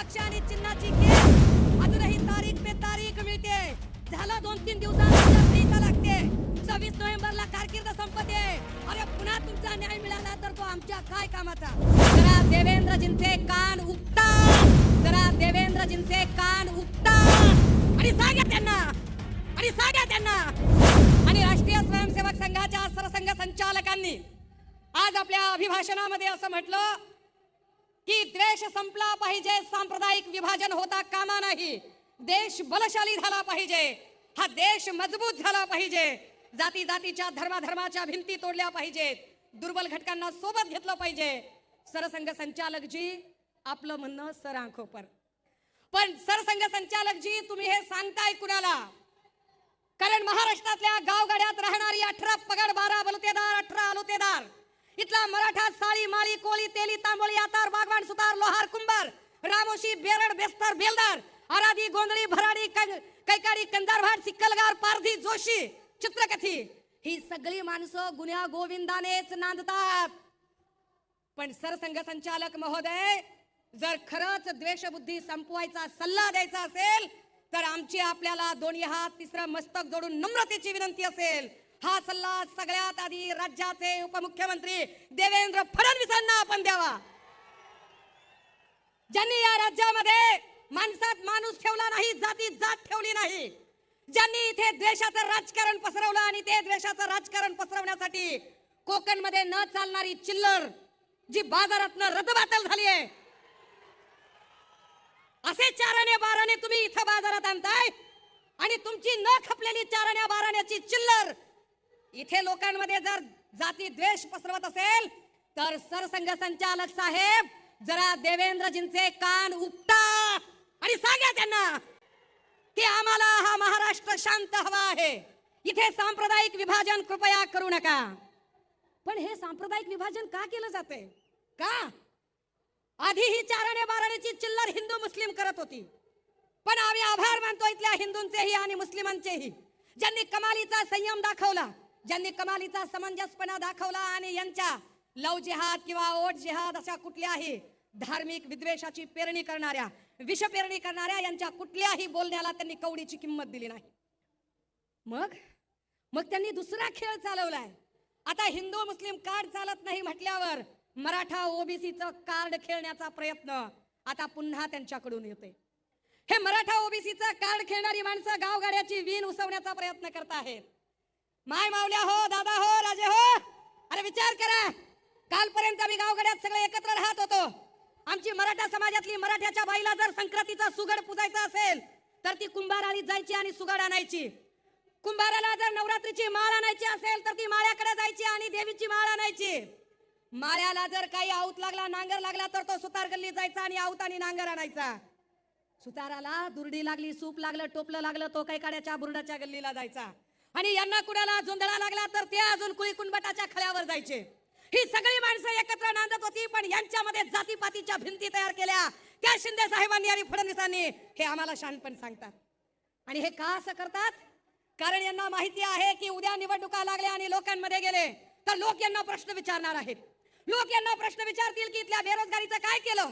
पक्ष आणि चिन्हाची केस अजूनही तारीख पे तारीख मिळते. झाला 2-3 दिवसांनंतर लागते. 26 नोव्हेंबरला कारकीर्द संपते. अरे पुन्हा तुमचा न्याय मिळाला तर तो आमच्या काय कामाचा. जरा देवेंद्रजींचे कान उघडा, जरा देवेंद्रजींचे कान उघडा आणि सांगा त्यांना, आणि सांगा त्यांना. आणि राष्ट्रीय स्वयंसेवक संघाच्या सरसंघ संचालकांनी आज आपल्या अभिभाषणामध्ये असं म्हटलं की द्वेष संपला पाहिजे, सांप्रदायिक विभाजन होता कामा नाही. देश बलशाली झाला पाहिजे, हा देश मजबूत झाला पाहिजे. जाती जातीच्या धर्माधर्माच्या भिंती तोडल्या पाहिजेत, दुर्बल घटकांना सोबत घेतलं पाहिजे. सरसंघ संचालक जी आपलं म्हणणं सर आंखो पर. पण सरसंघ संचालक जी तुम्ही हे सांगताय कुणाला? कारण महाराष्ट्रातल्या गावगाड्यात राहणारी 18 पगड 12 बलुतेदार 18 आलुतेदार, इथला मराठा साळी माळी कोळी तेली तांबोळी आतार बागवान सुतार लोहार कुंभार रामोशी बेरड बेस्तर बेलदार आराधी गोंधळी भराडी कैकाडी कंदारभाट सिक्कलगार पारधी जोशी चित्रकथी, ही सगळी माणसं गुन्ह्या गोविंदानेच नांदतात. पण सरसंघ संचालक महोदय, जर खरंच द्वेषबुद्धी संपवायचा सल्ला द्यायचा असेल तर आमची आपल्याला दोन्ही हात तिसरं मस्तक जोडून नम्रतेची विनंती असेल. हा सल्ला सगळ्यात आधी राज्याचे उपमुख्यमंत्री देवेंद्र फडणवीसांना आपण द्यावा, ज्यांनी या राज्यामध्ये माणसात माणूस ठेवला नाही, जातीत जात ठेवली नाही, ज्यांनी इथे द्वेषाचं राजकारण पसरवलं आणि ते द्वेषाचं राजकारण पसरवण्यासाठी कोकणमध्ये न चालणारी चिल्लर जी बाजारातनं रद्दबातल झाली आहे, असे चाराने बाराने तुम्ही इथं बाजारात आणताय आणि तुमची न खपलेली चाराण्या बाराण्याची चिल्लर इथे लोकांमध्ये जर जाती द्वेष पसरवत असेल तर सरसंघ संचालक साहेब, जरा देवेंद्रजींचे कान उघडा आणि सांगा त्यांना की आम्हाला हा महाराष्ट्र शांत हवा आहे. इथे सांप्रदायिक विभाजन कृपया करू नका. पण हे सांप्रदायिक विभाजन का केलं जाते? का? आधी ही चाराने बाराण्याची चिल्लर हिंदू मुस्लिम करत होती, पण आम्ही आभार मानतो इथल्या हिंदूंचेही आणि मुस्लिमांचेही, ज्यांनी कमालीचा संयम दाखवला, ज्यांनी कमालीचा समंजसपणा दाखवला आणि यांच्या लव जिहाद किंवा ओट जिहाद अशा कुठल्याही धार्मिक विद्वेषाची पेरणी करणाऱ्या, विष पेरणी करणाऱ्या यांच्या कुठल्याही बोलण्याला त्यांनी कवडीची किंमत दिली नाही. मग त्यांनी दुसरा खेळ चालवलाय. आता हिंदू मुस्लिम कार्ड चालत नाही म्हटल्यावर मराठा ओबीसीचं कार्ड खेळण्याचा प्रयत्न आता पुन्हा त्यांच्याकडून येतोय. हे मराठा ओबीसीचं कार्ड खेळणारी माणसं गावगाड्याची वीण उसवण्याचा प्रयत्न करत आहेत. माय मावल्या हो, दादा हो, राजे हो, अरे विचार करा, कालपर्यंत आम्ही गावगाड्यात सगळे एकत्र राहत होतो. आमची मराठा समाजातली मराठ्याच्या बाईला जर संक्रांतीचा सुगड पुजायचा असेल तर ती कुंभाराळीत जायची आणि सुगड आणायची. कुंभाराला जर नवरात्रीची माळ आणायची असेल तर ती माळ्याकडे जायची आणि देवीची माळ आणायची. माळ्याला जर काही आऊत लागला, नांगर लागला तर तो सुतार गल्लीत जायचा आणि आऊत आणि नांगर आणायचा. सुताराला दुर्डी लागली, सूप लागलं, टोपलं लागलं, तो कैकाड्याच्या बुरडाच्या गल्लीला जायचा. आणि यांना कुणाला जोंधळा लागला तर ते अजून कुळी कुणबटाच्या खळ्यावर जायचे. ही सगळी माणसं एकत्र नांदत होती, पण यांच्यामध्ये जातीपातीच्या भिंती तयार केल्या त्या शिंदे साहेबांनी आणि फडणवीसांनी. हे आम्हाला शानपण सांगतात. आणि हे का असं करतात? कारण यांना माहिती आहे की उद्या निवडणुका लागल्या आणि लोकांमध्ये गेले तर लोक यांना प्रश्न विचारणार आहेत. लोक यांना प्रश्न विचारतील की इथल्या बेरोजगारीचं काय केलं,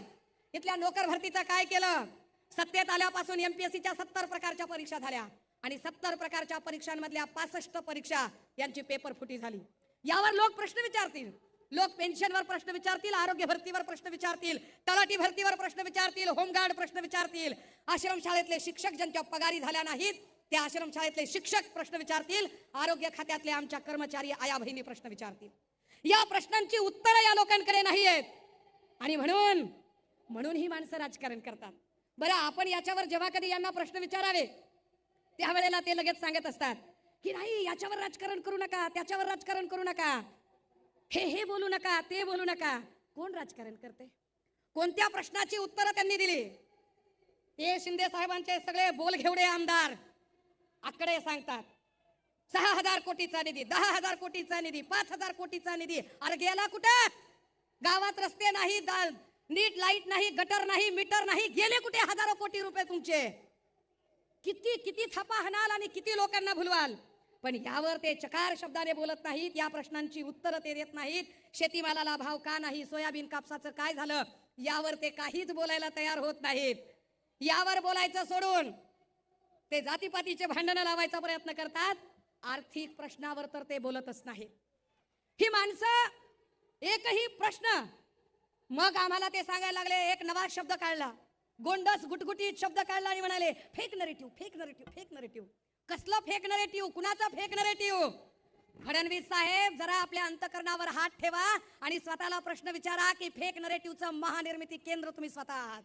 इथल्या नोकर भरतीचं काय केलं. सत्तेत आल्यापासून एमपीएससीच्या 70 प्रकारच्या परीक्षा झाल्या आणि 70 प्रकारच्या परीक्षांमधल्या 65 परीक्षा यांची पेपर फुटी झाली. यावर लोक प्रश्न विचारतील. लोक पेन्शनवर प्रश्न विचारतील, आरोग्य भरतीवर प्रश्न विचारतील, तलाठी भरतीवर प्रश्न विचारतील, होमगार्ड प्रश्न विचारतील, आश्रमशाळेतले शिक्षक ज्यांच्या पगारी झाल्या नाहीत त्या आश्रमशाळेतले शिक्षक प्रश्न विचारतील, आरोग्य खात्यातले आमच्या कर्मचारी आया बहिणी प्रश्न विचारतील. या प्रश्नांची उत्तरं या लोकांकडे नाही आहेत आणि म्हणून ही माणसं राजकारण करतात. बरं, आपण याच्यावर जेव्हा कधी यांना प्रश्न विचारावे त्यावेळेला ते लगेच सांगत असतात की नाही, याच्यावर राजकारण करू नका, त्याच्यावर राजकारण करू नका, हे बोलू नका, ते बोलू नका. कोण राजकारण करते? कोणत्या प्रश्नाची उत्तरं त्यांनी दिली? ते शिंदे साहेबांचे सगळे बोलघेवडे आमदार आकडे सांगतात. 6,000 कोटीचा निधी, 10,000 कोटीचा निधी, 5,000 कोटीचा निधी. अरे गेला कुठं? गावात रस्ते नाही, नीट लाईट नाही, गटर नाही, मीटर नाही, गेले कुठे हजारो कोटी रुपये तुमचे? किती थापा हाणाल आणि किती लोकांना भुलवाल? पण यावर ते चकार शब्दाने बोलत नाहीत. या प्रश्नांची उत्तरं ते देत नाहीत. शेतीमालाला भाव का नाही, सोयाबीन कापसाचं काय झालं यावर ते काहीच बोलायला तयार होत नाहीत. यावर बोलायचं सोडून ते जातीपातीचे भांडणं लावायचा प्रयत्न करतात. आर्थिक प्रश्नावर तर ते बोलतच नाही. ही माणसं एकही प्रश्न, मग आम्हाला ते सांगायला लागले. एक नवा शब्द काढला, गोंडस गुटगुटीत शब्द काढला आणि म्हणाले fake narrative, fake narrative, fake narrative. कसलं फेक नरेटिव्ह? कुणाचा फेक नरेटिव्ह? फडणवीस साहेब, जरा आपल्या अंतकरणावर हात ठेवा आणि स्वतःला प्रश्न विचारा की फेक नरेटिव्हचं महानिर्मिती केंद्र तुम्ही स्वतः आहात.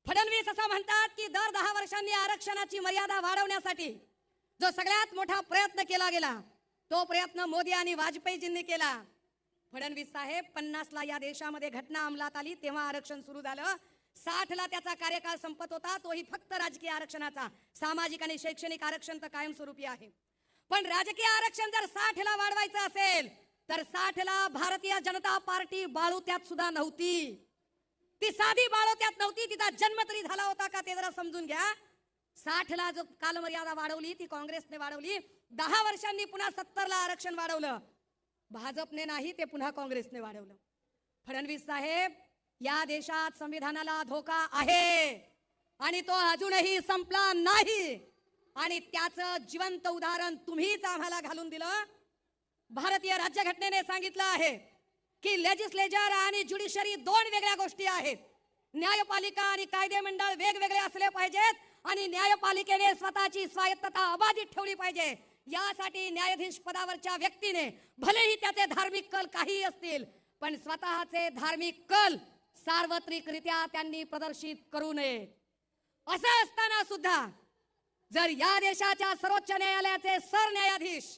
फडणवीस असं म्हणतात की दर 10 वर्षांनी आरक्षणाची मर्यादा वाढवण्यासाठी जो सगळ्यात मोठा प्रयत्न केला गेला, तो प्रयत्न मोदी आणि वाजपेयीजींनी केला. फडणवीस साहेब, 50 ला या देशामध्ये घटना अंमलात आली तेव्हा आरक्षण सुरू झालं. 60 ला त्याचा कार्यकाळ संपत होता, तोही फक्त राजकीय आरक्षणाचा. सामाजिक आणि शैक्षणिक आरक्षण तर कायमस्वरूपी आहे. पण राजकीय आरक्षण जर 60 ला वाढवायचं असेल तर 60 ला भारतीय जनता पार्टी बाळूत्यात सुद्धा नव्हती. ती साधी बाळूत्यात नव्हती, तिचा जन्म तरी झाला होता का ते जरा समजून घ्या. 60 ला जो कालमर्यादा वाढवली ती काँग्रेसने वाढवली. 10 वर्षांनी पुन्हा 70 ला आरक्षण वाढवलं. भाजपने नाही, ते पुन्हा काँग्रेसने वाढवलं. फडणवीस साहेब, या देशात संविधानाला धोका आहे आणि तो अजूनही संपला नाही. आणि त्याचं जिवंत उदाहरण तुम्हीच आम्हाला घालून दिलं. भारतीय राज्यघटनेने सांगितलं आहे की लेजिस्लेचर आणि ज्युडिशरी 2 वेगळ्या गोष्टी आहेत. न्यायपालिका आणि कायदे मंडळ वेगवेगळे असले पाहिजेत आणि न्यायपालिकेने स्वतःची स्वायत्तता अबाधित ठेवली पाहिजे. यासाठी न्यायाधीश पदावरच्या व्यक्तीने भलेही त्याचे धार्मिक कल काही असतील, पण स्वतःचे धार्मिक कल सार्वत्रिकरित्या त्यांनी प्रदर्शित करू नये. असं असताना सुद्धा जर या देशाच्या सर्वोच्च न्यायालयाचे सरन्यायाधीश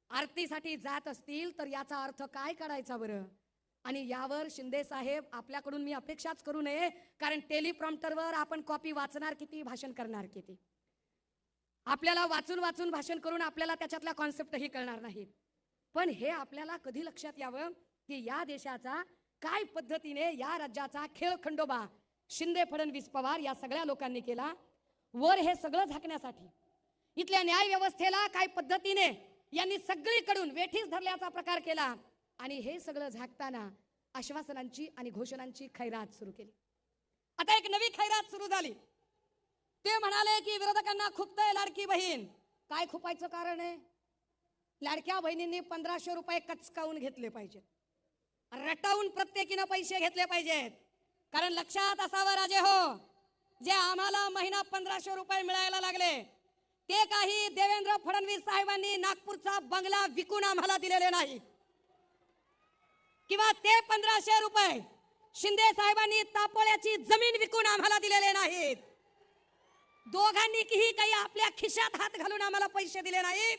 आरतीसाठी जात असतील तर याचा अर्थ काय काढायचा बरं? आणि यावर शिंदे साहेब, आपल्याकडून मी अपेक्षाच करू नये, कारण टेलिप्रॉम्प्टरवर आपण कॉपी वाचणार किती, भाषण करणार किती. आपल्याला वाचून वाचून भाषण करून आपल्याला त्याच्यातला कॉन्सेप्टही कळणार नाहीत. पण हे आपल्याला कधी लक्षात यावं की या देशाचा काय पद्धतीने, या राज्याचा खेळखंडोबा शिंदे, फडणवीस, पवार या सगळ्या लोकांनी केला. वर हे सगळं झाकण्यासाठी इथल्या न्याय व्यवस्थेला काय पद्धतीने यांनी सगळीकडून वेठीस धरल्याचा प्रकार केला. आणि हे सगळं झाकताना आश्वासनांची आणि घोषणांची खैरात सुरू केली. आता एक नवी खैरात सुरू झाली. ते म्हणाले की विरोधकांना खुपतंय लाडकी बहीण. काय खुपायचं कारण आहे? लाडक्या बहिणींनी 1500 रुपये कचकावून घेतले पाहिजेत, रटावून प्रत्येकीनं पैसे घेतले पाहिजेत. कारण लक्षात असावं राजे हो, जे आम्हाला महिना 1500 रुपये मिळायला लागले ते काही देवेंद्र फडणवीस साहेबांनी नागपूरचा बंगला विकून आम्हाला दिलेले नाही, किंवा ते 1500 रुपये शिंदे साहेबांनी तापोळ्याची जमीन विकून आम्हाला दिलेले नाहीत. दोघांनीही काही आपल्या खिशात हात घालून आम्हाला पैसे दिले नाहीत.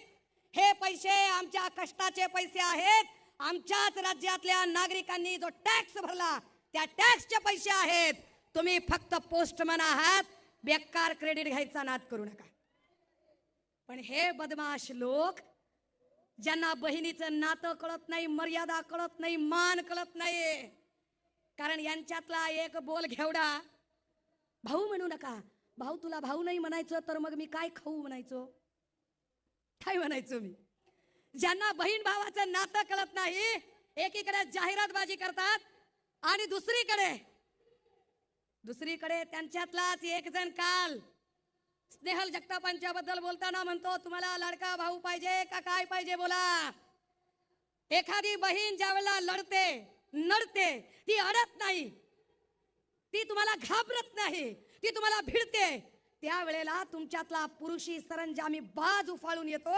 हे पैसे आमच्या कष्टाचे पैसे आहेत. आमच्याच राज्यातल्या नागरिकांनी जो टॅक्स भरला त्या टॅक्सचे पैसे आहेत. तुम्ही फक्त पोस्टमन आहात, बेकार क्रेडिट घ्यायचा नाद करू नका. पण हे बदमाश लोक, ज्यांना बहिणीचं नातं कळत नाही, मर्यादा कळत नाही, मान कळत नाही, कारण यांच्यातला एक बोल घेवडा, भाऊ म्हणू नका. भाऊ, तुला भाऊ नाही म्हणायचं तर मग मी काय खाऊ म्हणायचो, काय म्हणायचो मी? ज्यांना बहीण भावाचं नातं कळत नाही, एकीकडे जाहिरातबाजी करतात आणि दुसरीकडे त्यांच्यातलाच एक जण काल स्नेहल जगतापांच्या बद्दल बोलताना म्हणतो, तुम्हाला लाडका भाऊ पाहिजे का काय पाहिजे बोला. एखादी बहीण ज्या वेळेला नडते, ती अडत नाही, ती तुम्हाला घाबरत नाही, ती तुम्हाला भिडते, त्यावेळेला तुमच्यातला पुरुषी सरंजामी बाज उफाळून येतो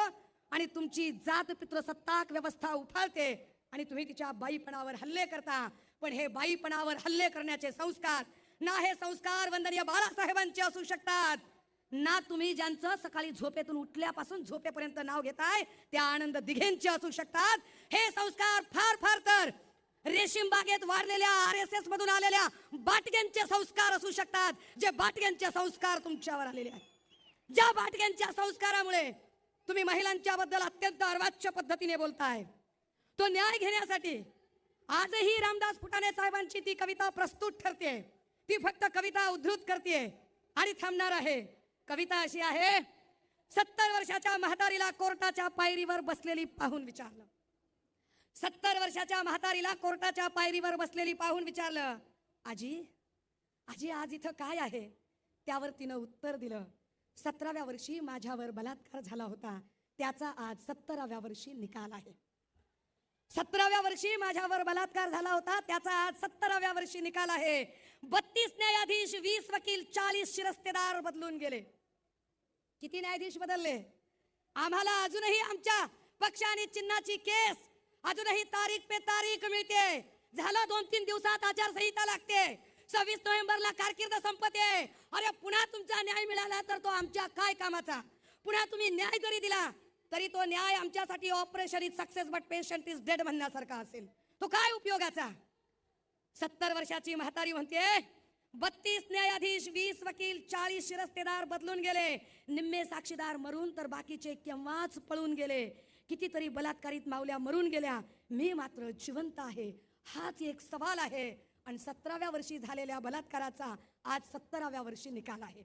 आणि तुमची जात पितृसत्ताक व्यवस्था उफाळते आणि तुम्ही तिच्या बाईपणावर हल्ले करता. पण हे बाईपणावर हल्ले करण्याचे संस्कार ना हे संस्कार वंदनीय बाळासाहेबांचे असू शकतात, ना तुम्ही ज्यांचं सकाळी झोपेतून उठल्यापासून झोपेपर्यंत नाव घेताय त्या आनंद दिघेंचे असू शकतात. हे संस्कार फार तर रेशीम बागेत वाढलेल्या RSS मधून आलेल्या बाटग्यांचे संस्कार असू शकतात, जे बाटग्यांचे संस्कार तुमच्यावर आलेले आहेत. ज्या बाटग्यांच्या संस्कारामुळे तुम्ही महिलांच्या बद्दल अत्यंत अर्वाच्य पद्धतीने बोलताय. तो न्याय घेण्यासाठी आजही रामदास फुटाणे साहेबांची ती कविता प्रस्तुत ठरते. ती फक्त कविता उद्धृत करते आणि थांबणार आहे. कविता अशी आहे, 70 वर्षाच्या म्हातारीला कोर्टाच्या पायरीवर बसलेली पाहून विचारलं, 70 वर्षाच्या म्हातारीला कोर्टाच्या पायरीवर बसलेली पाहून विचारलं, आजी आजी आज इथं काय आहे? त्यावर तिनं उत्तर दिलं, 17व्या वर्षी माझ्यावर बलात्कार झाला होता, त्याचा आज 17व्या वर्षी निकाल आहे. 17व्या वर्षी माझ्यावर बलात्कार झाला होता, त्याचा आज 17व्या वर्षी निकाल आहे. 32 न्यायाधीश, 20 वकील, 40 शिरस्तेदार बदलून गेले. किती न्यायाधीश बदलले? आम्हाला अजूनही आमच्या पक्ष आणि चिन्हाची केस अजूनही तारीख पे तारीख मिळते. झालं 2-3 दिवसात आचारसंहिता लागते. 26 नोव्हेंबरला कारकीर्द संपते. अरे पुन्हा तुमचा न्याय मिळाला तर तो आमच्या काय कामाचा? पुन्हा तुम्ही न्याय जरी दिला तरी तो न्याय आमच्यासाठी operation is success but patient is dead म्हणण्यासारखा असेल. तो काय उपयोगाचा? 70 वर्षाची म्हातारी म्हणते, 32 न्यायाधीश, 20 वकील, 40 शिरस्तेदार बदलून गेले. निम्मे साक्षीदार मरून तर बाकीचे केव्हाच पळून गेले. कितीतरी बलात्कारित मावल्या मरून गेल्या, मी मात्र जिवंत आहे. हाच एक सवाल आहे. आणि 17व्या वर्षी झालेल्या बलात्काराचा आज 17व्या वर्षी निकाल आहे.